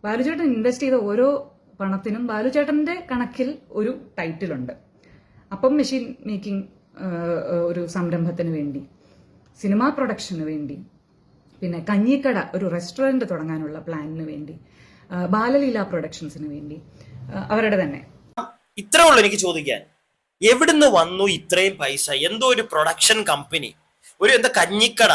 ബാലുചേട്ടൻ invest ചെയ്ത ഓരോ പണത്തിനും ബാലുചേട്ടന്റെ കണക്കിൽ ഒരു ടൈറ്റിലുണ്ട്. അപ്പം മെഷീൻ മേക്കിംഗ് ഒരു സംരംഭത്തിന് വേണ്ടി, സിനിമാ പ്രൊഡക്ഷന് വേണ്ടി, പിന്നെ കഞ്ഞിക്കട ഒരു റെസ്റ്റോറന്റ് തുടങ്ങാനുള്ള പ്ലാനിന് വേണ്ടി, ബാലലീല പ്രൊഡക്ഷൻസിന് വേണ്ടി, അവരുടെ തന്നെ. ഇത്രേ ഉള്ളൂ എനിക്ക് ചോദിക്കാൻ. എവിടുന്ന് വന്നു ഇത്രയും പൈസ? എന്തോ ഒരു പ്രൊഡക്ഷൻ കമ്പനി, ഒരു എന്താ കഞ്ഞിക്കട,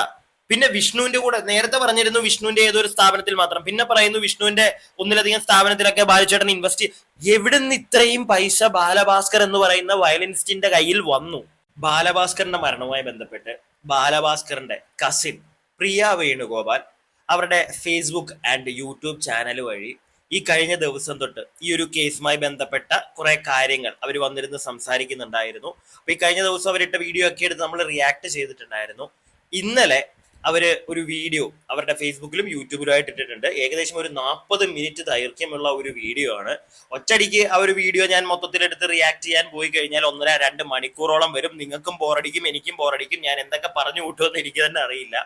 പിന്നെ വിഷ്ണുവിന്റെ കൂടെ നേരത്തെ പറഞ്ഞിരുന്നു വിഷ്ണുവിന്റെ ഏതോ ഒരു സ്ഥാപനത്തിൽ മാത്രം, പിന്നെ പറയുന്നു വിഷ്ണുവിന്റെ ഒന്നിലധികം സ്ഥാപനത്തിലൊക്കെ ബാലുചേട്ടൻ ഇൻവെസ്റ്റ്. എവിടുന്ന് ഇത്രയും പൈസ ബാലഭാസ്കർ എന്ന് പറയുന്ന വയലിനിസ്റ്റിന്റെ കയ്യിൽ വന്നു? ബാലഭാസ്കറിന്റെ മരണവുമായി ബന്ധപ്പെട്ട് ബാലഭാസ്കറിന്റെ കസിൻ പ്രിയ വേണുഗോപാൽ അവരുടെ ഫേസ്ബുക്ക് ആൻഡ് യൂട്യൂബ് ചാനൽ വഴി ഈ കഴിഞ്ഞ ദിവസം തൊട്ട് ഈ ഒരു കേസുമായി ബന്ധപ്പെട്ട കുറെ കാര്യങ്ങൾ അവർ വന്നിരുന്ന് സംസാരിക്കുന്നുണ്ടായിരുന്നു. അപ്പൊ ഈ കഴിഞ്ഞ ദിവസം അവരിട്ട വീഡിയോ ഒക്കെ എടുത്ത് നമ്മൾ റിയാക്ട് ചെയ്തിട്ടുണ്ടായിരുന്നു. ഇന്നലെ അവര് ഒരു വീഡിയോ അവരുടെ ഫേസ്ബുക്കിലും യൂട്യൂബിലും ആയിട്ട് ഇട്ടിട്ടുണ്ട്. ഏകദേശം ഒരു 40 മിനിറ്റ് ദൈർഘ്യമുള്ള ഒരു വീഡിയോ ആണ്. ഒറ്റയടിക്ക് ആ ഒരു വീഡിയോ ഞാൻ മൊത്തത്തിലെടുത്ത് റിയാക്ട് ചെയ്യാൻ പോയി കഴിഞ്ഞാൽ 1.5-2 മണിക്കൂറോളം വരും. നിങ്ങൾക്കും ബോറടിക്കും, എനിക്കും ബോറടിക്കും. ഞാൻ എന്തൊക്കെ പറഞ്ഞു കൂട്ടുമെന്ന് എനിക്ക് തന്നെ അറിയില്ല.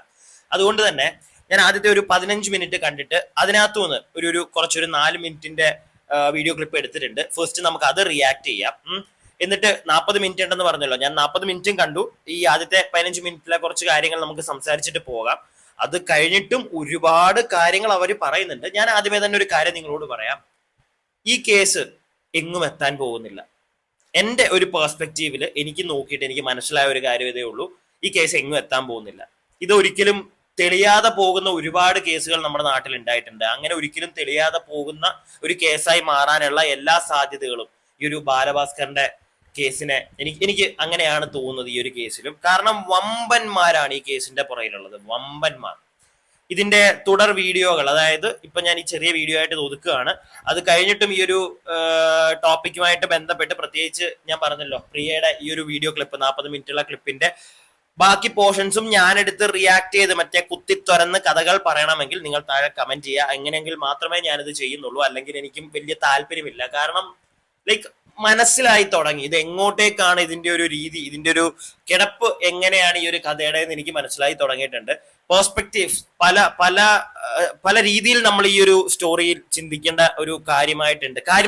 അതുകൊണ്ട് തന്നെ ഞാൻ ആദ്യത്തെ ഒരു 15 മിനിറ്റ് കണ്ടിട്ട് അതിനകത്തുനിന്ന് ഒരു കുറച്ചൊരു 4 മിനിറ്റിന്റെ വീഡിയോ ക്ലിപ്പ് എടുത്തിട്ടുണ്ട്. ഫസ്റ്റ് നമുക്ക് അത് റിയാക്ട് ചെയ്യാം. എന്നിട്ട് 40 മിനിറ്റ് ഉണ്ടെന്ന് പറഞ്ഞല്ലോ, ഞാൻ 40 മിനിറ്റും കണ്ടു. ഈ ആദ്യത്തെ 15 മിനിറ്റിലെ കുറച്ച് കാര്യങ്ങൾ നമുക്ക് സംസാരിച്ചിട്ട് പോകാം. അത് കഴിഞ്ഞിട്ടും ഒരുപാട് കാര്യങ്ങൾ അവർ പറയുന്നുണ്ട്. ഞാൻ ആദ്യമേ തന്നെ ഒരു കാര്യം നിങ്ങളോട് പറയാം. ഈ കേസ് എങ്ങും എത്താൻ പോകുന്നില്ല. എൻ്റെ ഒരു പെർസ്പെക്റ്റീവില് എനിക്ക് നോക്കിയിട്ട് എനിക്ക് മനസ്സിലായ ഒരു കാര്യം ഇതേ ഉള്ളൂ. ഈ കേസ് എങ്ങും എത്താൻ പോകുന്നില്ല. ഇതൊരിക്കലും തെളിയാതെ പോകുന്ന ഒരുപാട് കേസുകൾ നമ്മുടെ നാട്ടിൽ ഉണ്ടായിട്ടുണ്ട്. അങ്ങനെ ഒരിക്കലും തെളിയാതെ പോകുന്ന ഒരു കേസായി മാറാനുള്ള എല്ലാ സാധ്യതകളും ഈ ഒരു ബാലഭാസ്കറിന്റെ കേസിനെ എനിക്ക് അങ്ങനെയാണ് തോന്നുന്നത്. ഈ ഒരു കേസിലും കാരണം വമ്പന്മാരാണ് ഈ കേസിന്റെ പുറകിലുള്ളത്, വമ്പന്മാർ. ഇതിന്റെ തുടർ വീഡിയോകൾ, അതായത് ഇപ്പൊ ഞാൻ ഈ ചെറിയ വീഡിയോ ആയിട്ട് ഒതുക്കുകയാണ്. അത് കഴിഞ്ഞിട്ടും ഈ ഒരു ടോപ്പിക്കുമായിട്ട് ബന്ധപ്പെട്ട് പ്രത്യേകിച്ച് ഞാൻ പറഞ്ഞല്ലോ പ്രിയയുടെ ഈ ഒരു വീഡിയോ ക്ലിപ്പ് 40 മിനിറ്റുള്ള ക്ലിപ്പിന്റെ ബാക്കി പോർഷൻസും ഞാൻ എടുത്ത് റിയാക്ട് ചെയ്ത് മറ്റേ കുത്തി തുറന്ന് കഥകൾ പറയണമെങ്കിൽ നിങ്ങൾ താഴെ കമന്റ് ചെയ്യുക. എങ്ങനെയെങ്കിൽ മാത്രമേ ഞാനിത് ചെയ്യുന്നുള്ളൂ. അല്ലെങ്കിൽ എനിക്കും വലിയ താല്പര്യമില്ല. കാരണം ലൈക്ക് മനസ്സിലായി തുടങ്ങി ഇത് എങ്ങോട്ടേക്കാണ് ഇതിന്റെ ഒരു രീതി, ഇതിന്റെ ഒരു കിടപ്പ് എങ്ങനെയാണ് ഈ ഒരു കഥയുടെ എന്ന് എനിക്ക് മനസ്സിലായി തുടങ്ങിയിട്ടുണ്ട്. പേഴ്സ്പെക്റ്റീവ്സ് പല പല പല രീതിയിൽ നമ്മൾ ഈ ഒരു സ്റ്റോറിയിൽ ചിന്തിക്കേണ്ട ഒരു കാര്യം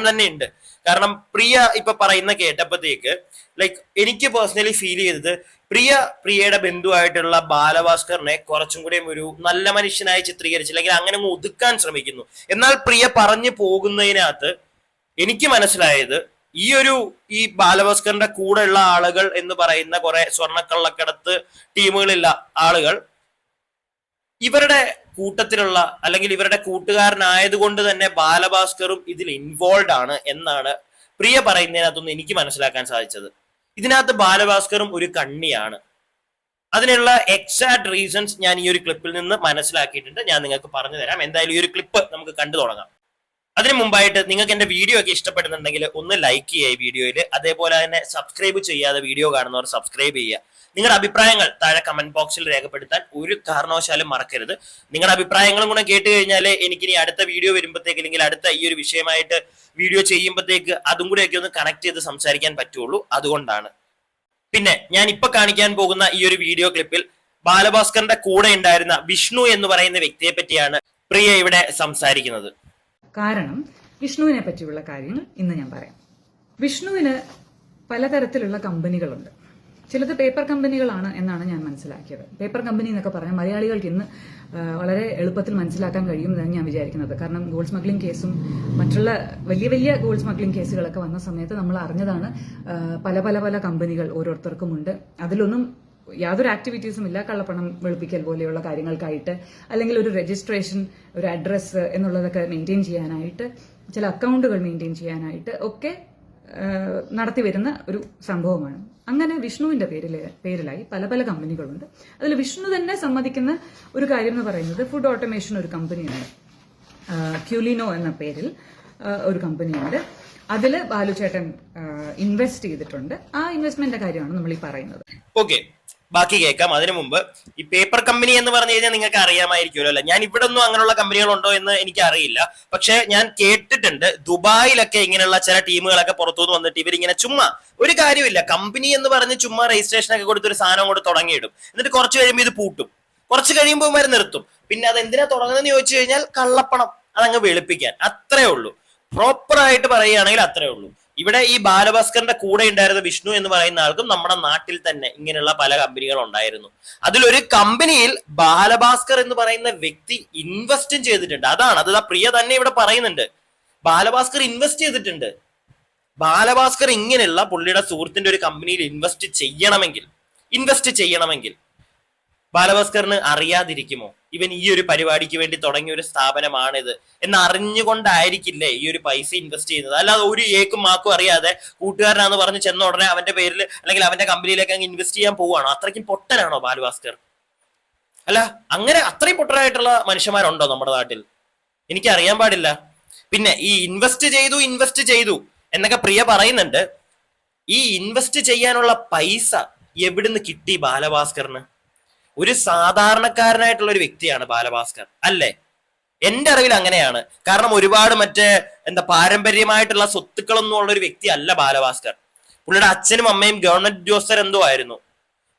തന്നെ ഉണ്ട്. കാരണം പ്രിയ ഇപ്പൊ പറയുന്ന കേട്ടപ്പോഴത്തേക്ക് ലൈക്ക് എനിക്ക് പേഴ്സണലി ഫീൽ ചെയ്തത് പ്രിയയുടെ ബന്ധുവായിട്ടുള്ള ബാലഭാസ്കറിനെ കുറച്ചും കൂടെ ഒരു നല്ല മനുഷ്യനായി ചിത്രീകരിച്ച് അല്ലെങ്കിൽ അങ്ങനെ ഒതുക്കാൻ ശ്രമിക്കുന്നു. എന്നാൽ പ്രിയ പറഞ്ഞു പോകുന്നതിനകത്ത് എനിക്ക് മനസ്സിലായത് ഈ ബാലഭാസ്കറിന്റെ കൂടെയുള്ള ആളുകൾ എന്ന് പറയുന്ന കുറെ സ്വർണ്ണക്കള്ളക്കടത്ത് ടീമുകളുള്ള ആളുകൾ ഇവരുടെ കൂട്ടത്തിലുള്ള അല്ലെങ്കിൽ ഇവരുടെ കൂട്ടുകാരനായതുകൊണ്ട് തന്നെ ബാലഭാസ്കറും ഇതിൽ ഇൻവോൾവ് ആണ് എന്നാണ് പ്രിയ പറയുന്നതിനകത്തൊന്നും എനിക്ക് മനസ്സിലാക്കാൻ സാധിച്ചത്. ഇതിനകത്ത് ബാലഭാസ്കറും ഒരു കണ്ണിയാണ്. അതിനുള്ള എക്സാക്ട് റീസൺസ് ഞാൻ ഈ ഒരു ക്ലിപ്പിൽ നിന്ന് മനസ്സിലാക്കിയിട്ടുണ്ട്. ഞാൻ നിങ്ങൾക്ക് പറഞ്ഞു തരാം. എന്തായാലും ഈ ഒരു ക്ലിപ്പ് നമുക്ക് കണ്ടു തുടങ്ങാം. അതിനു മുമ്പായിട്ട് നിങ്ങൾക്ക് എന്റെ വീഡിയോ ഒക്കെ ഇഷ്ടപ്പെടുന്നുണ്ടെങ്കിൽ ഒന്ന് ലൈക്ക് ചെയ്യുക ഈ വീഡിയോയിൽ. അതേപോലെ തന്നെ സബ്സ്ക്രൈബ് ചെയ്യാതെ വീഡിയോ കാണുന്നവർ സബ്സ്ക്രൈബ് ചെയ്യുക. നിങ്ങളുടെ അഭിപ്രായങ്ങൾ താഴെ കമന്റ് ബോക്സിൽ രേഖപ്പെടുത്താൻ ഒരു കാരണവശാലും മറക്കരുത്. നിങ്ങളുടെ അഭിപ്രായങ്ങളും കൂടെ കേട്ട് കഴിഞ്ഞാൽ എനിക്കിനി അടുത്ത വീഡിയോ വരുമ്പോഴത്തേക്ക് അല്ലെങ്കിൽ അടുത്ത ഈ ഒരു വിഷയമായിട്ട് വീഡിയോ ചെയ്യുമ്പോഴത്തേക്ക് അതും കൂടെയൊക്കെ ഒന്ന് കണക്ട് ചെയ്ത് സംസാരിക്കാൻ പറ്റുള്ളൂ. അതുകൊണ്ടാണ്. പിന്നെ ഞാൻ ഇപ്പൊ കാണിക്കാൻ പോകുന്ന ഈ ഒരു വീഡിയോ ക്ലിപ്പിൽ ബാലഭാസ്കറിന്റെ കൂടെ ഉണ്ടായിരുന്ന വിഷ്ണു എന്ന് പറയുന്ന വ്യക്തിയെ പറ്റിയാണ് പ്രിയ ഇവിടെ സംസാരിക്കുന്നത്. കാരണം വിഷ്ണുവിനെ പറ്റിയുള്ള കാര്യങ്ങൾ ഇന്ന് ഞാൻ പറയാം. വിഷ്ണുവിന് പലതരത്തിലുള്ള കമ്പനികളുണ്ട്. ചിലത് പേപ്പർ കമ്പനികളാണ് എന്നാണ് ഞാൻ മനസ്സിലാക്കിയത്. പേപ്പർ കമ്പനി എന്നൊക്കെ പറഞ്ഞാൽ മലയാളികൾക്ക് ഇന്ന് വളരെ എളുപ്പത്തിൽ മനസ്സിലാക്കാൻ കഴിയുമെന്നാണ് ഞാൻ വിചാരിക്കുന്നത്. കാരണം ഗോൾഡ് സ്മഗ്ലിംഗ് കേസും മറ്റുള്ള വലിയ വലിയ ഗോൾഡ് സ്മഗ്ലിംഗ് കേസുകളൊക്കെ വന്ന സമയത്ത് നമ്മൾ അറിഞ്ഞതാണ് പല പല പല കമ്പനികൾ ഓരോരുത്തർക്കുമുണ്ട്. അതിലൊന്നും യാതൊരു ആക്ടിവിറ്റീസും ഇല്ല. കള്ളപ്പണം വെളുപ്പിക്കൽ പോലെയുള്ള കാര്യങ്ങൾക്കായിട്ട് അല്ലെങ്കിൽ ഒരു രജിസ്ട്രേഷൻ, ഒരു അഡ്രസ്സ് എന്നുള്ളതൊക്കെ മെയിൻറ്റെയിൻ ചെയ്യാനായിട്ട്, ചില അക്കൗണ്ടുകൾ മെയിൻറ്റെയിൻ ചെയ്യാനായിട്ട് ഒക്കെ നടത്തി വരുന്ന ഒരു സംഭവമാണ്. അങ്ങനെ വിഷ്ണുവിന്റെ പേരിലായി പല പല കമ്പനികളുണ്ട്. അതിൽ വിഷ്ണു തന്നെ സമ്മതിക്കുന്ന ഒരു കാര്യം എന്ന് പറയുന്നത് ഫുഡ് ഓട്ടോമേഷൻ ഒരു കമ്പനിയുണ്ട്, ക്യൂലിനോ എന്ന പേരിൽ ഒരു കമ്പനിയുണ്ട്. അതിൽ ബാലുചേട്ടൻ ഇൻവെസ്റ്റ് ചെയ്തിട്ടുണ്ട്. ആ ഇൻവെസ്റ്റ്മെന്റിന്റെ കാര്യമാണ് നമ്മൾ ഈ പറയുന്നത്. ഓക്കെ, ബാക്കി കേൾക്കാം. അതിനു മുമ്പ് ഈ പേപ്പർ കമ്പനി എന്ന് പറഞ്ഞു കഴിഞ്ഞാൽ നിങ്ങൾക്ക് അറിയാമായിരിക്കുമല്ലോ അല്ലെ. ഞാൻ ഇവിടെ ഒന്നും അങ്ങനെയുള്ള കമ്പനികളുണ്ടോ എന്ന് എനിക്ക് അറിയില്ല. പക്ഷെ ഞാൻ കേട്ടിട്ടുണ്ട് ദുബായിലൊക്കെ ഇങ്ങനെയുള്ള ചില ടീമുകളൊക്കെ പുറത്തുനിന്ന് വന്നിട്ട് ഇവരിങ്ങനെ ചുമ്മാ ഒരു കാര്യമില്ല കമ്പനി എന്ന് പറഞ്ഞ് ചുമ്മാ രജിസ്ട്രേഷൻ ഒക്കെ കൊടുത്തൊരു സാധനം കൊണ്ട് തുടങ്ങിയിടും. എന്നിട്ട് കുറച്ച് കഴിയുമ്പോൾ ഇത് പൂട്ടും, കുറച്ച് കഴിയുമ്പോൾ ഇവർ നിർത്തും. പിന്നെ അത് എന്തിനാ തുടങ്ങുന്നതെന്ന് ചോദിച്ചു കഴിഞ്ഞാൽ കള്ളപ്പണം, അതങ്ങ് വെളുപ്പിക്കാൻ, അത്രേ ഉള്ളൂ. പ്രോപ്പറായിട്ട് പറയുകയാണെങ്കിൽ അത്രേ ഉള്ളൂ. ഇവിടെ ഈ ബാലഭാസ്കറിന്റെ കൂടെ ഉണ്ടായിരുന്ന വിഷ്ണു എന്ന് പറയുന്ന ആൾക്കും നമ്മുടെ നാട്ടിൽ തന്നെ ഇങ്ങനെയുള്ള പല കമ്പനികൾ ഉണ്ടായിരുന്നു. അതിലൊരു കമ്പനിയിൽ ബാലഭാസ്കർ എന്ന് പറയുന്ന വ്യക്തി ഇൻവെസ്റ്റും ചെയ്തിട്ടുണ്ട്. അത് പ്രിയ തന്നെ ഇവിടെ പറയുന്നുണ്ട്, ബാലഭാസ്കർ ഇൻവെസ്റ്റ് ചെയ്തിട്ടുണ്ട്. ബാലഭാസ്കർ ഇങ്ങനെയുള്ള പുള്ളിയുടെ സുഹൃത്തിന്റെ ഒരു കമ്പനിയിൽ ഇൻവെസ്റ്റ് ചെയ്യണമെങ്കിൽ ബാലഭാസ്കറിന് അറിയാതിരിക്കുമോ ഇവൻ ഈ ഒരു പരിപാടിക്ക് വേണ്ടി തുടങ്ങിയ ഒരു സ്ഥാപനമാണിത് എന്ന് അറിഞ്ഞുകൊണ്ടായിരിക്കില്ലേ ഈ ഒരു പൈസ ഇൻവെസ്റ്റ് ചെയ്യുന്നത്? അല്ലാതെ ഒരു ഏക്കും മാക്കും അറിയാതെ കൂട്ടുകാരനാന്ന് പറഞ്ഞ് ചെന്ന ഉടനെ അവന്റെ പേരിൽ അല്ലെങ്കിൽ അവന്റെ കമ്പനിയിലേക്ക് അങ്ങ് ഇൻവെസ്റ്റ് ചെയ്യാൻ പോവാണോ? അത്രയ്ക്കും പൊട്ടനാണോ ബാലഭാസ്കർ? അല്ല, അങ്ങനെ അത്രയും പൊട്ടനായിട്ടുള്ള മനുഷ്യന്മാരുണ്ടോ നമ്മുടെ നാട്ടിൽ? എനിക്കറിയാൻ പാടില്ല. പിന്നെ ഈ ഇൻവെസ്റ്റ് ചെയ്തു എന്നൊക്കെ പ്രിയ പറയുന്നുണ്ട്. ഈ ഇൻവെസ്റ്റ് ചെയ്യാനുള്ള പൈസ എവിടുന്ന് കിട്ടി ബാലഭാസ്കറിന്? ഒരു സാധാരണക്കാരനായിട്ടുള്ള ഒരു വ്യക്തിയാണ് ബാലഭാസ്കർ, അല്ലേ? എന്റെ അറിവിൽ അങ്ങനെയാണ്. കാരണം ഒരുപാട് പാരമ്പര്യമായിട്ടുള്ള സ്വത്തുക്കളൊന്നും ഉള്ള ഒരു വ്യക്തി അല്ല ബാലഭാസ്കർ. പുള്ളിയുടെ അച്ഛനും അമ്മയും ഗവൺമെന്റ് ഉദ്യോഗസ്ഥർ എന്തോ ആയിരുന്നു.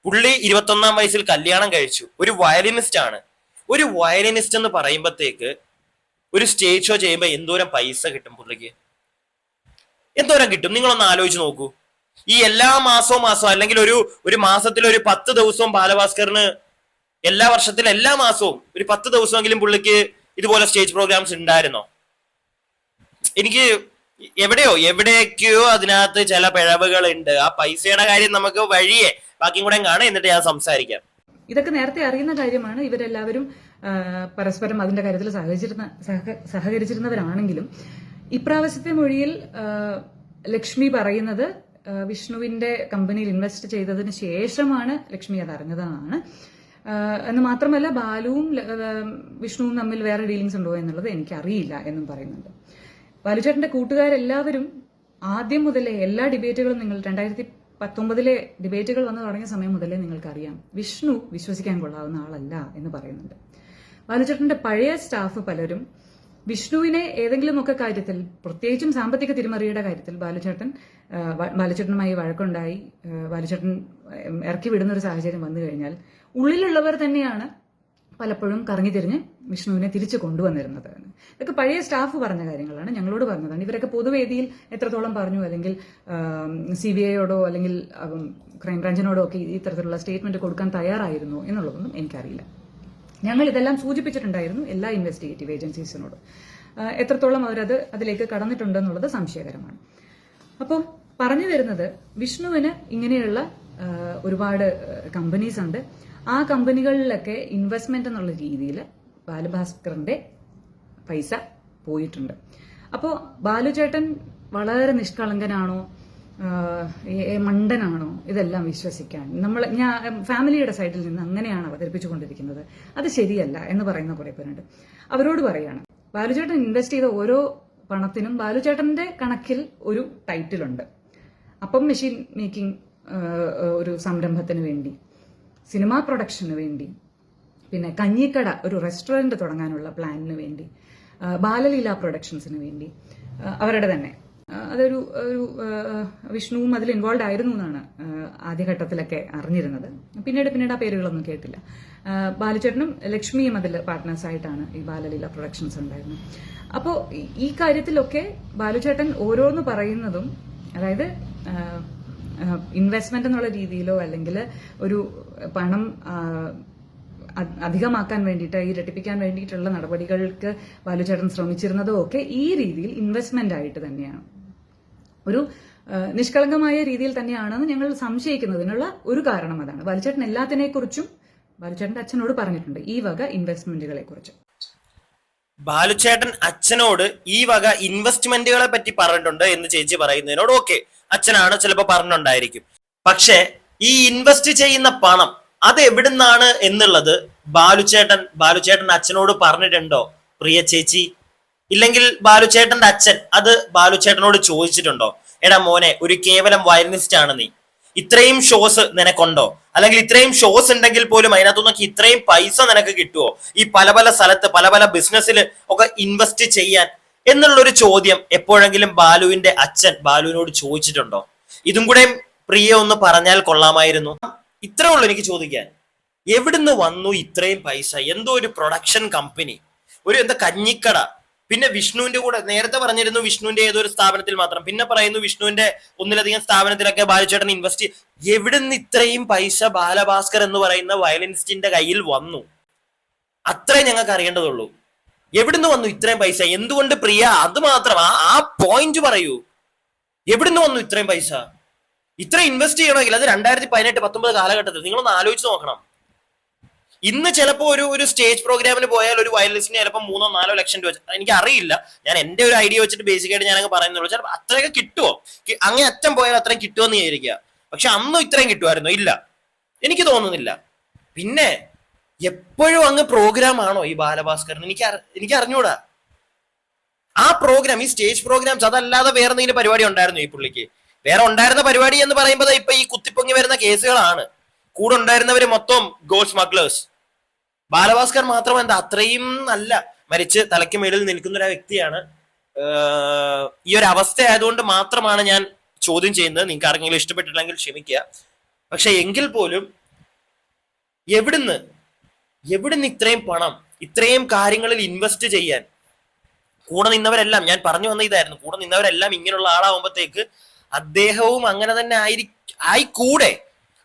പുള്ളി 21 വയസ്സിൽ കല്യാണം കഴിച്ചു. ഒരു വയലിനിസ്റ്റ് ആണ്. ഒരു വയലിനിസ്റ്റ് എന്ന് പറയുമ്പോഴത്തേക്ക് ഒരു സ്റ്റേജ് ഷോ ചെയ്യുമ്പോൾ എന്തോരം പൈസ കിട്ടും പുള്ളിക്ക്? എന്തോരം കിട്ടും? നിങ്ങളൊന്ന് ആലോചിച്ച് നോക്കൂ. ഈ എല്ലാ മാസവും അല്ലെങ്കിൽ ഒരു മാസത്തിൽ ഒരു 10 ദിവസവും ബാലഭാസ്കറിന് എല്ലാ വർഷത്തിലും എല്ലാ മാസവും ഒരു 10 ദിവസമെങ്കിലും പുള്ളിക്ക് ഇതുപോലെ സ്റ്റേജ് പ്രോഗ്രാംസ് ഉണ്ടായിരുന്നോ? എനിക്ക് എവിടേക്കോ അതിനകത്ത് ചില പിഴവുകൾ ഉണ്ട്. ആ പൈസയുടെ കാര്യം നമുക്ക് വഴിയെ ബാക്കിയും കൂടെ കാണാം, എന്നിട്ട് ഞാൻ സംസാരിക്കാം. ഇതൊക്കെ നേരത്തെ അറിയുന്ന കാര്യമാണ്. ഇവരെല്ലാവരും പരസ്പരം അതിന്റെ കാര്യത്തിൽ സഹകരിച്ചിരുന്നവരാണെങ്കിലും ഇപ്രാവശ്യത്തെ മൊഴിയിൽ ലക്ഷ്മി പറയുന്നത് വിഷ്ണുവിന്റെ കമ്പനിയിൽ ഇൻവെസ്റ്റ് ചെയ്തതിന് ശേഷമാണ് ലക്ഷ്മി അത് അറിഞ്ഞതെന്നാണ്. എന്ന് മാത്രമല്ല, ബാലുവും വിഷ്ണുവും തമ്മിൽ വേറെ ഡീലിങ്സ് ഉണ്ടോ എന്നുള്ളത് എനിക്കറിയില്ല എന്നും പറയുന്നുണ്ട്. ബാലുചേട്ടന്റെ കൂട്ടുകാരെല്ലാവരും ആദ്യം മുതലേ എല്ലാ ഡിബേറ്റുകളും, നിങ്ങൾ 2019 ഡിബേറ്റുകൾ വന്നു തുടങ്ങിയ സമയം മുതലേ നിങ്ങൾക്കറിയാം, വിഷ്ണു വിശ്വസിക്കാൻ കൊള്ളാവുന്ന ആളല്ല എന്ന് പറയുന്നുണ്ട്. ബാലുചേട്ടന്റെ പഴയ സ്റ്റാഫ് പലരും വിഷ്ണുവിനെ ഏതെങ്കിലുമൊക്കെ കാര്യത്തിൽ, പ്രത്യേകിച്ചും സാമ്പത്തിക തിരിമറിയുടെ കാര്യത്തിൽ ബാലുചേട്ടനുമായി വഴക്കുണ്ടായി, ബാലുചേട്ടൻ ഇറക്കി വിടുന്ന ഒരു സാഹചര്യം വന്നു കഴിഞ്ഞാൽ ഉള്ളിലുള്ളവർ തന്നെയാണ് പലപ്പോഴും കറങ്ങിത്തിരിഞ്ഞ് വിഷ്ണുവിനെ തിരിച്ചു കൊണ്ടുവന്നിരുന്നത്. ഇതൊക്കെ പഴയ സ്റ്റാഫ് പറഞ്ഞ കാര്യങ്ങളാണ്, ഞങ്ങളോട് പറഞ്ഞതാണ്. ഇവരൊക്കെ പൊതുവേദിയിൽ എത്രത്തോളം പറഞ്ഞു, അല്ലെങ്കിൽ CBIയോടോ അല്ലെങ്കിൽ ക്രൈംബ്രാഞ്ചിനോടോ ഒക്കെ ഇത്തരത്തിലുള്ള സ്റ്റേറ്റ്മെന്റ് കൊടുക്കാൻ തയ്യാറായിരുന്നു എന്നുള്ളതൊന്നും എനിക്കറിയില്ല. ഞങ്ങൾ ഇതെല്ലാം സൂചിപ്പിച്ചിട്ടുണ്ടായിരുന്നു എല്ലാ ഇൻവെസ്റ്റിഗേറ്റീവ് ഏജൻസീസിനോടും. എത്രത്തോളം അതിലേക്ക് കടന്നിട്ടുണ്ടെന്നുള്ളത് സംശയകരമാണ്. അപ്പോൾ പറഞ്ഞു വരുന്നത്, വിഷ്ണുവിന് ഇങ്ങനെയുള്ള ഒരുപാട് കമ്പനീസ് ഉണ്ട്. ആ കമ്പനികളിലൊക്കെ ഇൻവെസ്റ്റ്മെന്റ് എന്നുള്ള രീതിയിൽ ബാലഭാസ്കറിന്റെ പൈസ പോയിട്ടുണ്ട്. അപ്പോൾ ബാലുചേട്ടൻ വളരെ നിഷ്കളങ്കനാണോ മണ്ടനാണോ ഇതെല്ലാം വിശ്വസിക്കാൻ? ഞാൻ ഫാമിലിയുടെ സൈഡിൽ നിന്ന് അങ്ങനെയാണ് അവതരിപ്പിച്ചുകൊണ്ടിരിക്കുന്നത്. അത് ശരിയല്ല എന്ന് പറയുന്ന കുറെ പേരുണ്ട്. അവരോട് പറയാണ്, ബാലുചേട്ടൻ ഇൻവെസ്റ്റ് ചെയ്ത ഓരോ പണത്തിനും ബാലുചേട്ടന്റെ കണക്കിൽ ഒരു ടൈറ്റിലുണ്ട്. അപ്പം മെഷീൻ മേക്കിംഗ് ഒരു സംരംഭത്തിന് വേണ്ടി, സിനിമാ പ്രൊഡക്ഷന് വേണ്ടി, പിന്നെ കഞ്ഞിക്കട ഒരു റെസ്റ്റോറന്റ് തുടങ്ങാനുള്ള പ്ലാനിന് വേണ്ടി, ബാലലീല പ്രൊഡക്ഷൻസിന് വേണ്ടി, അവരുടെ തന്നെ അതൊരു വിഷ്ണുവും അതിൽ ഇൻവോൾവ് ആയിരുന്നു എന്നാണ് ആദ്യഘട്ടത്തിലൊക്കെ അറിഞ്ഞിരുന്നത്. പിന്നീട് ആ പേരുകളൊന്നും കേട്ടില്ല. ബാലുചേട്ടനും ലക്ഷ്മിയും അതിൽ പാർട്ട്നേഴ്സായിട്ടാണ് ഈ ബാലലീല പ്രൊഡക്ഷൻസ് ഉണ്ടായിരുന്നത്. അപ്പോൾ ഈ കാര്യത്തിലൊക്കെ ബാലുചേട്ടൻ ഓരോന്ന് പറയുന്നതും, അതായത് ഇൻവെസ്റ്റ്മെന്റ് എന്നുള്ള രീതിയിലോ അല്ലെങ്കിൽ ഒരു പണം അധികമാക്കാൻ വേണ്ടിയിട്ട്, ഇരട്ടിപ്പിക്കാൻ വേണ്ടിയിട്ടുള്ള നടപടികൾക്ക് ബാലുചേട്ടൻ ശ്രമിച്ചിരുന്നതും ഒക്കെ ഈ രീതിയിൽ ഇൻവെസ്റ്റ്മെന്റ് ആയിട്ട് തന്നെയാണ്, ഒരു നിഷ്കളങ്കമായ രീതിയിൽ തന്നെയാണെന്ന് ഞങ്ങൾ സംശയിക്കുന്നതിനുള്ള ഒരു കാരണം അതാണ്. ബാലുചേട്ടൻ എല്ലാത്തിനെക്കുറിച്ചും ബാലുചേട്ടന്റെ അച്ഛനോട് പറഞ്ഞിട്ടുണ്ട്, ഈ വക ഇൻവെസ്റ്റ്മെന്റുകളെ കുറിച്ച്. ബാലുചേട്ടൻ അച്ഛനോട് ഈ വക ഇൻവെസ്റ്റ്മെന്റുകളെ പറ്റി പറഞ്ഞിട്ടുണ്ട് എന്ന് ചേച്ചി പറയുന്നതിനോട് ഓക്കെ, അച്ഛനാണ് ചിലപ്പോൾ പറഞ്ഞിട്ടുണ്ടായിരിക്കും. പക്ഷെ ഈ ഇൻവെസ്റ്റ് ചെയ്യുന്ന പണം അത് എവിടുന്നാണ് എന്നുള്ളത് ബാലുചേട്ടൻ അച്ഛനോട് പറഞ്ഞിട്ടുണ്ടോ പ്രിയ ചേച്ചി? ഇല്ലെങ്കിൽ ബാലുചേട്ടന്റെ അച്ഛൻ അത് ബാലുചേട്ടനോട് ചോദിച്ചിട്ടുണ്ടോ? എടാ മോനെ, ഒരു കേവലം വയലിനിസ്റ്റ് ആണ് നീ, ഇത്രയും ഷോസ് നിനക്കുണ്ടോ? അല്ലെങ്കിൽ ഇത്രയും ഷോസ് ഉണ്ടെങ്കിൽ പോലും അതിനകത്തുനിന്നൊക്കെ ഇത്രയും പൈസ നിനക്ക് കിട്ടുമോ ഈ പല പല സ്ഥലത്ത് പല പല ബിസിനസ്സിൽ ഒക്കെ ഇൻവെസ്റ്റ് ചെയ്യാൻ എന്നുള്ളൊരു ചോദ്യം എപ്പോഴെങ്കിലും ബാലുവിന്റെ അച്ഛൻ ബാലുവിനോട് ചോദിച്ചിട്ടുണ്ടോ? ഇതും കൂടെ പ്രിയ ഒന്ന് പറഞ്ഞാൽ കൊള്ളാമായിരുന്നു. ഇത്രേ ഉള്ളൂ എനിക്ക് ചോദിക്കാൻ. എവിടുന്ന് വന്നു ഇത്രയും പൈസ? എന്തോ ഒരു പ്രൊഡക്ഷൻ കമ്പനി, കഞ്ഞിക്കട, പിന്നെ വിഷ്ണുവിന്റെ കൂടെ നേരത്തെ പറഞ്ഞിരുന്നു വിഷ്ണുവിന്റെ ഏതൊരു സ്ഥാപനത്തിൽ മാത്രം, പിന്നെ പറയുന്നു വിഷ്ണുവിന്റെ ഒന്നിലധികം സ്ഥാപനത്തിലൊക്കെ ബാലുചേട്ടൻ ഇൻവെസ്റ്റ്. എവിടെ നിന്ന് ഇത്രയും പൈസ ബാലഭാസ്കർ എന്ന് പറയുന്ന വയലിനിസ്റ്റിന്റെ കയ്യിൽ വന്നു? അത്രേ ഞങ്ങൾക്ക് അറിയേണ്ടതുള്ളൂ. എവിടുന്ന് വന്നു ഇത്രയും പൈസ? എന്തുകൊണ്ട് പ്രിയ അത് മാത്രം ആ പോയിന്റ് പറയൂ. എവിടുന്ന് വന്നു ഇത്രയും പൈസ? ഇത്ര ഇൻവെസ്റ്റ് ചെയ്യണമെങ്കിൽ അത് 2018-19 കാലഘട്ടത്തിൽ നിങ്ങളൊന്ന് ആലോചിച്ച് നോക്കണം. ഇന്ന് ചിലപ്പോൾ ഒരു സ്റ്റേജ് പ്രോഗ്രാമിന് പോയാൽ ഒരു വയലിനിസ്റ്റിന് ചിലപ്പോൾ 3-4 ലക്ഷം രൂപ, എനിക്ക് അറിയില്ല, ഞാൻ എന്റെ ഒരു ഐഡിയ വെച്ചിട്ട് ബേസിക്കായിട്ട് ഞാനങ്ങ് പറയുന്നുള്ളൂ. ചിലപ്പോൾ അത്രയൊക്കെ കിട്ടുമോ, അങ്ങനെ അറ്റം പോയാൽ അത്രയും കിട്ടുമെന്ന് വിചാരിക്കുക. പക്ഷെ അന്നും ഇത്രയും കിട്ടുമായിരുന്നോ? ഇല്ല, എനിക്ക് തോന്നുന്നില്ല. പിന്നെ എപ്പോഴും അങ്ങ് പ്രോഗ്രാം ആണോ ഈ ബാലഭാസ്കറിന്? എനിക്ക് അറിഞ്ഞൂടാ. ആ പ്രോഗ്രാം, ഈ സ്റ്റേജ് പ്രോഗ്രാംസ്, അതല്ലാതെ വേറെ എന്തെങ്കിലും പരിപാടി ഉണ്ടായിരുന്നു ഈ പുള്ളിക്ക്? വേറെ ഉണ്ടായിരുന്ന പരിപാടി എന്ന് പറയുമ്പോൾ ഇപ്പൊ ഈ കുത്തിപ്പൊങ്ങി വരുന്ന കേസുകളാണ്. കൂടെ ഉണ്ടായിരുന്നവര് മൊത്തം ഗോൾഡ് സ്മഗ്ലേഴ്സ്. ബാലഭാസ്കർ മാത്രം എന്താ അത്രയും നല്ല മരിച്ച് തലയ്ക്ക് മേളിൽ നിൽക്കുന്ന ഒരു വ്യക്തിയാണ്. ഈ ഒരു അവസ്ഥ ആയതുകൊണ്ട് മാത്രമാണ് ഞാൻ ചോദ്യം ചെയ്യുന്നത്. നിങ്ങൾക്ക് ആർക്കെങ്കിലും ഇഷ്ടപ്പെട്ടില്ലെങ്കിൽ ക്ഷമിക്കുക. പക്ഷെ എങ്കിൽ പോലും എവിടുന്ന് ഇത്രയും പണം ഇത്രയും കാര്യങ്ങളിൽ ഇൻവെസ്റ്റ് ചെയ്യാൻ? കൂടെ നിന്നവരെല്ലാം, ഞാൻ പറഞ്ഞു വന്ന ഇതായിരുന്നു, കൂടെ നിന്നവരെല്ലാം ഇങ്ങനെയുള്ള ആളാവുമ്പോഴത്തേക്ക് അദ്ദേഹവും അങ്ങനെ തന്നെ ആയിക്കൂടെ?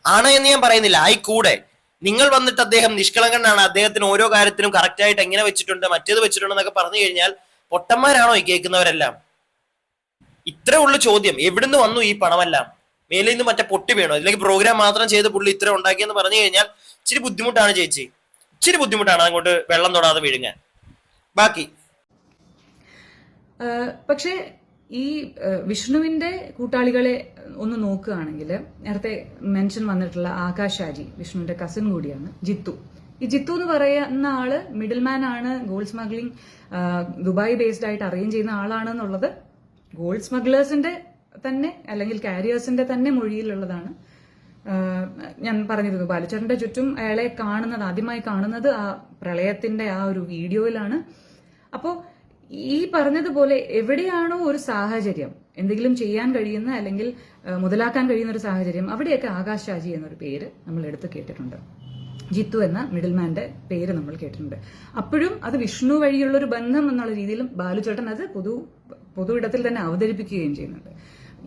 ആണ് എന്ന് ഞാൻ പറയുന്നില്ല, ആയിക്കൂടെ. നിങ്ങൾ വന്നിട്ട് അദ്ദേഹം നിഷ്കളങ്കനാണ്, അദ്ദേഹത്തിന് ഓരോ കാര്യത്തിനും കറക്റ്റ് ആയിട്ട് എങ്ങനെ വെച്ചിട്ടുണ്ട്, മറ്റേത് വെച്ചിട്ടുണ്ടെന്നൊക്കെ പറഞ്ഞു കഴിഞ്ഞാൽ പൊട്ടന്മാരാണോ ഈ കേൾക്കുന്നവരെല്ലാം? ഇത്രേ ഉള്ളു ചോദ്യം. എവിടുന്ന് വന്നു ഈ പണമെല്ലാം? മേലിൽ നിന്ന് മറ്റേ പൊട്ടി വീണോ? അല്ലെങ്കിൽ പ്രോഗ്രാം മാത്രം ചെയ്ത് പുള്ളി ഇത്ര ഉണ്ടാക്കിയെന്ന് പറഞ്ഞു കഴിഞ്ഞാൽ ഇച്ചിരി ബുദ്ധിമുട്ടാണ് ചേച്ചി, ഇച്ചിരി ബുദ്ധിമുട്ടാണ് അങ്ങോട്ട് വെള്ളം തൊടാതെ വിഴുങ്ങാൻ. ബാക്കി പക്ഷേ ഈ വിഷ്ണുവിന്റെ കൂട്ടാളികളെ ഒന്ന് നോക്കുകയാണെങ്കിൽ, നേരത്തെ മെൻഷൻ വന്നിട്ടുള്ള ആകാശ് ആജി വിഷ്ണുവിന്റെ കസിൻ കൂടിയാണ്, ജിത്തു. ഈ ജിത്തു എന്ന് പറയുന്ന ആള് മിഡിൽ മാൻ ആണ്. ഗോൾഡ് സ്മഗ്ലിംഗ് ദുബായ് ബേസ്ഡ് ആയിട്ട് അറേഞ്ച് ചെയ്യുന്ന ആളാണെന്നുള്ളത് ഗോൾഡ് സ്മഗ്ലേഴ്സിന്റെ തന്നെ അല്ലെങ്കിൽ കാരിയേഴ്സിന്റെ തന്നെ മൊഴിയിലുള്ളതാണ്. ഞാൻ പറഞ്ഞിരുന്നു, ബാലുചേട്ടന്റെ ചുറ്റും അയാളെ ആദ്യമായി കാണുന്നത് ആ പ്രളയത്തിന്റെ ആ ഒരു വീഡിയോയിലാണ്. അപ്പോൾ ഈ പറഞ്ഞതുപോലെ എവിടെയാണോ ഒരു സാഹചര്യം, എന്തെങ്കിലും ചെയ്യാൻ കഴിയുന്ന അല്ലെങ്കിൽ മുതലാക്കാൻ കഴിയുന്ന ഒരു സാഹചര്യം, അവിടെയൊക്കെ ആകാശ് ഷാജി എന്നൊരു പേര് നമ്മൾ എടുത്ത് കേട്ടിട്ടുണ്ട്. ജിത്തു എന്ന മിഡിൽമാന്റെ പേര് നമ്മൾ കേട്ടിട്ടുണ്ട്. അപ്പോഴും അത് വിഷ്ണു വഴിയുള്ള ഒരു ബന്ധം എന്നുള്ള രീതിയിലും ബാലുചേട്ടൻ അത് പൊതു ഇടത്തിൽ തന്നെ അവതരിപ്പിക്കുകയും ചെയ്യുന്നുണ്ട്.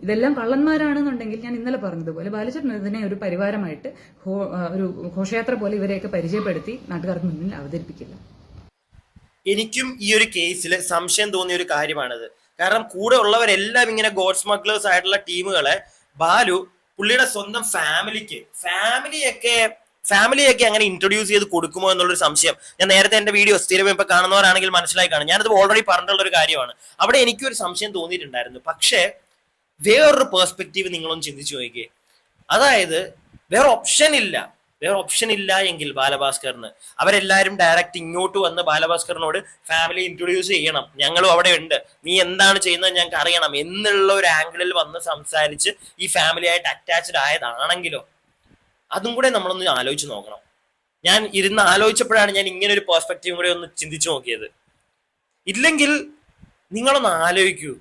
ഇതെല്ലാം കള്ളന്മാരാണെന്നുണ്ടെങ്കിൽ ഞാൻ ഇന്നലെ പറഞ്ഞതുപോലെ ബാലുചേട്ടൻ ഇതിനെ ഒരു പരിവാരമായിട്ട് ഒരു ഘോഷയാത്ര പോലെ ഇവരെയൊക്കെ പരിചയപ്പെടുത്തി നാട്ടുകാർക്ക് മുന്നിൽ അവതരിപ്പിക്കില്ല. എനിക്കും ഈ ഒരു കേസിൽ സംശയം തോന്നിയ ഒരു കാര്യമാണിത്. കാരണം കൂടെ ഉള്ളവരെല്ലാം ഇങ്ങനെ ഗോഡ് സ്മഗ്ലേഴ്സ് ആയിട്ടുള്ള ടീമുകളെ ബാലു പുള്ളിയുടെ സ്വന്തം ഫാമിലിയൊക്കെ അങ്ങനെ ഇൻട്രൊഡ്യൂസ് ചെയ്ത് കൊടുക്കുമോ എന്നുള്ളൊരു സംശയം. ഞാൻ നേരത്തെ എന്റെ വീഡിയോ സ്ഥിരം ഇപ്പൊ കാണുന്നവരാണെങ്കിൽ മനസ്സിലായി കാണും, ഞാനത് ഓൾറെഡി പറഞ്ഞിട്ടുള്ള ഒരു കാര്യമാണ്. അവിടെ എനിക്കൊരു സംശയം തോന്നിയിട്ടുണ്ടായിരുന്നു. പക്ഷേ വേറൊരു പേഴ്സ്പെക്റ്റീവ് നിങ്ങളൊന്ന് ചിന്തിച്ചു നോക്കിയേ. അതായത് വേറെ ഓപ്ഷൻ ഇല്ല എങ്കിൽ ബാലഭാസ്കറിന് അവരെല്ലാരും ഡയറക്റ്റ് ഇങ്ങോട്ട് വന്ന് ബാലഭാസ്കറിനോട് ഫാമിലി ഇൻട്രൊഡ്യൂസ് ചെയ്യണം, ഞങ്ങളും അവിടെ ഉണ്ട്, നീ എന്താണ് ചെയ്യുന്നത് ഞങ്ങൾക്ക് അറിയണം എന്നുള്ള ഒരു ആംഗിളിൽ വന്ന് സംസാരിച്ച് ഈ ഫാമിലി ആയിട്ട് അറ്റാച്ച്ഡ് ആയതാണെങ്കിലോ, അതും കൂടെ നമ്മളൊന്ന് ആലോചിച്ച് നോക്കണം. ഞാൻ ഇരുന്ന് ആലോചിച്ചപ്പോഴാണ് ഞാൻ ഇങ്ങനെ ഒരു പെർസ്പെക്റ്റീവ് കൂടെ ഒന്ന് ചിന്തിച്ചു നോക്കിയത്. ഇല്ലെങ്കിൽ നിങ്ങളൊന്ന് ആലോചിക്കൂ,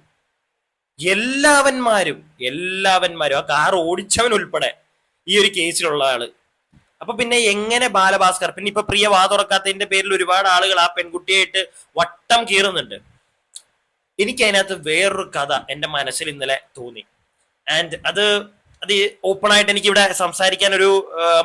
എല്ലാവന്മാരും ആ കാർ ഓടിച്ചവൻ ഉൾപ്പെടെ ഈ ഒരു കേസിലുള്ള ആള്. അപ്പൊ പിന്നെ എങ്ങനെ ബാലഭാസ്കർ, പിന്നെ ഇപ്പൊ പ്രിയ വാ തുറക്കാത്തതിന്റെ പേരിൽ ഒരുപാട് ആളുകൾ ആ പെൺകുട്ടിയായിട്ട് വട്ടം കീറുന്നുണ്ട്. എനിക്ക് അതിനകത്ത് വേറൊരു കഥ എന്റെ മനസ്സിൽ ഇന്നലെ തോന്നി. ആൻഡ് അത് ഓപ്പൺ ആയിട്ട് എനിക്ക് ഇവിടെ സംസാരിക്കാൻ ഒരു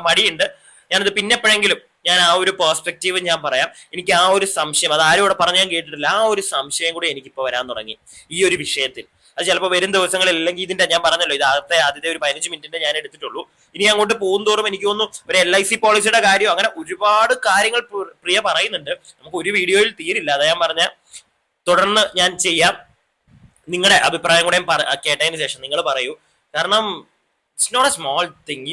മടിയുണ്ട്. ഞാനത് പിന്നെ എപ്പോഴെങ്കിലും ഞാൻ ആ ഒരു പെർസ്പെക്റ്റീവ് ഞാൻ പറയാം. എനിക്ക് ആ ഒരു സംശയം, അത് ആരും ഇവിടെ പറഞ്ഞ് ഞാൻ കേട്ടിട്ടില്ല, ആ ഒരു സംശയം കൂടി എനിക്കിപ്പോ വരാൻ തുടങ്ങി ഈ ഒരു വിഷയത്തിൽ. അത് ചിലപ്പോൾ വരും ദിവസങ്ങളിൽ, അല്ലെങ്കിൽ ഇതിന്റെ ഞാൻ പറഞ്ഞല്ലോ ഇത് ആദ്യത്തെ ഒരു 15 മിനിറ്റിന്റെ ഞാൻ എടുത്തിട്ടുള്ളൂ. ഇനി അങ്ങോട്ട് പോകുന്തോറും എനിക്ക് തോന്നുന്നു ഒരു LIC പോളിസിയുടെ കാര്യം, അങ്ങനെ ഒരുപാട് കാര്യങ്ങൾ പ്രിയ പറയുന്നുണ്ട്. നമുക്ക് ഒരു വീഡിയോയിൽ തീരില്ല. അതാ ഞാൻ പറഞ്ഞ തുടർന്ന് ഞാൻ ചെയ്യാം. നിങ്ങളുടെ അഭിപ്രായം കൂടെ കേട്ടതിന് ശേഷം നിങ്ങൾ പറയൂ. കാരണം it's not a small thing.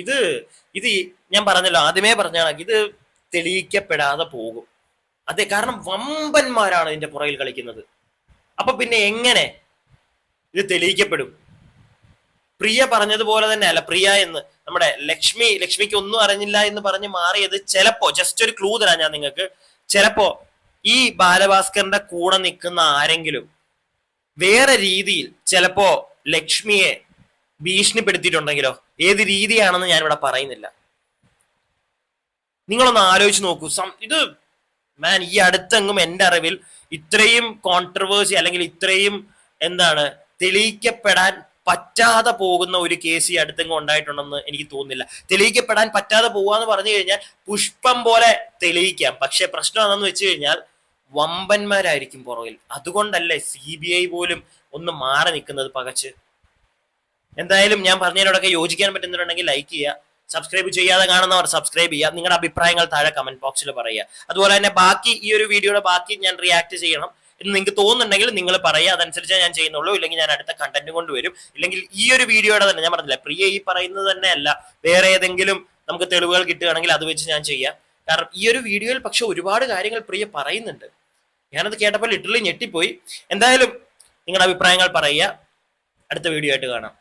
ഇത് ഞാൻ പറഞ്ഞല്ലോ, ആദ്യമേ പറഞ്ഞാണ്, ഇത് തെളിയിക്കപ്പെടാതെ പോകും. അതെ, കാരണം വമ്പന്മാരാണ് ഇതിന്റെ പുറകിൽ കളിക്കുന്നത്. അപ്പൊ പിന്നെ എങ്ങനെ ഇത് തെളിയിക്കപ്പെടും? പ്രിയ പറഞ്ഞതുപോലെ തന്നെ അല്ല, പ്രിയ എന്ന് നമ്മുടെ ലക്ഷ്മിക്ക് ഒന്നും അറിഞ്ഞില്ല എന്ന് പറഞ്ഞ് മാറിയത് ചിലപ്പോ, ജസ്റ്റ് ഒരു ക്ലൂ തരാം ഞാൻ നിങ്ങൾക്ക്, ചിലപ്പോ ഈ ബാലഭാസ്കറിന്റെ കൂടെ നിൽക്കുന്ന ആരെങ്കിലും വേറെ രീതിയിൽ ചിലപ്പോ ലക്ഷ്മിയെ ഭീഷണിപ്പെടുത്തിയിട്ടുണ്ടെങ്കിലോ? ഏത് രീതിയാണെന്ന് ഞാൻ ഇവിടെ പറയുന്നില്ല. നിങ്ങളൊന്ന് ആലോചിച്ച് നോക്കൂ. ഇത് മാൻ ഈ അടുത്തെങ്ങും എൻ്റെ അറിവിൽ ഇത്രയും കോൺട്രവേഴ്സി അല്ലെങ്കിൽ ഇത്രയും എന്താണ് തെളിയിക്കപ്പെടാൻ പറ്റാതെ പോകുന്ന ഒരു കേസ് ഈ അടുത്തെങ്ങും ഉണ്ടായിട്ടുണ്ടെന്ന് എനിക്ക് തോന്നുന്നില്ല. തെളിയിക്കപ്പെടാൻ പറ്റാതെ പോവാന്ന് പറഞ്ഞു കഴിഞ്ഞാൽ പുഷ്പം പോലെ തെളിയിക്കാം, പക്ഷെ പ്രശ്നം എന്താണെന്ന് വെച്ച് കഴിഞ്ഞാൽ വമ്പന്മാരായിരിക്കും പുറകിൽ. അതുകൊണ്ടല്ലേ CBI പോലും ഒന്ന് മാറി നിൽക്കുന്നത് പകച്ച്. എന്തായാലും ഞാൻ പറഞ്ഞതിനോടൊക്കെ യോജിക്കാൻ പറ്റുന്നുണ്ടെങ്കിൽ ലൈക്ക് ചെയ്യുക, സബ്സ്ക്രൈബ് ചെയ്യാതെ കാണുന്നവർ സബ്സ്ക്രൈബ് ചെയ്യുക, നിങ്ങളുടെ അഭിപ്രായങ്ങൾ താഴെ കമന്റ് ബോക്സിൽ പറയുക. അതുപോലെ തന്നെ ബാക്കി ഈ ഒരു വീഡിയോയുടെ ബാക്കി ഞാൻ റിയാക്ട് ചെയ്യണം എന്ന് നിങ്ങൾക്ക് തോന്നുന്നുണ്ടെങ്കിൽ നിങ്ങൾ പറയുക, അതനുസരിച്ച് ഞാൻ ചെയ്യുന്നുള്ളൂ. ഇല്ലെങ്കിൽ ഞാൻ അടുത്ത കണ്ടന്റ് കൊണ്ടുവരും. ഇല്ലെങ്കിൽ ഈ ഒരു വീഡിയോയുടെ തന്നെ ഞാൻ പറഞ്ഞില്ല, പ്രിയ ഈ പറയുന്നത് തന്നെ അല്ല, വേറെ ഏതെങ്കിലും നമുക്ക് തെളിവുകൾ കിട്ടുകയാണെങ്കിൽ അത് വെച്ച് ഞാൻ ചെയ്യാം. കാരണം ഈ ഒരു വീഡിയോയിൽ പക്ഷെ ഒരുപാട് കാര്യങ്ങൾ പ്രിയ പറയുന്നുണ്ട്. ഞാനത് കേട്ടപ്പോൾ ലിറ്ററലി ഞെട്ടിപ്പോയി. എന്തായാലും നിങ്ങളുടെ അഭിപ്രായങ്ങൾ പറയുക. അടുത്ത വീഡിയോ ആയിട്ട് കാണാം.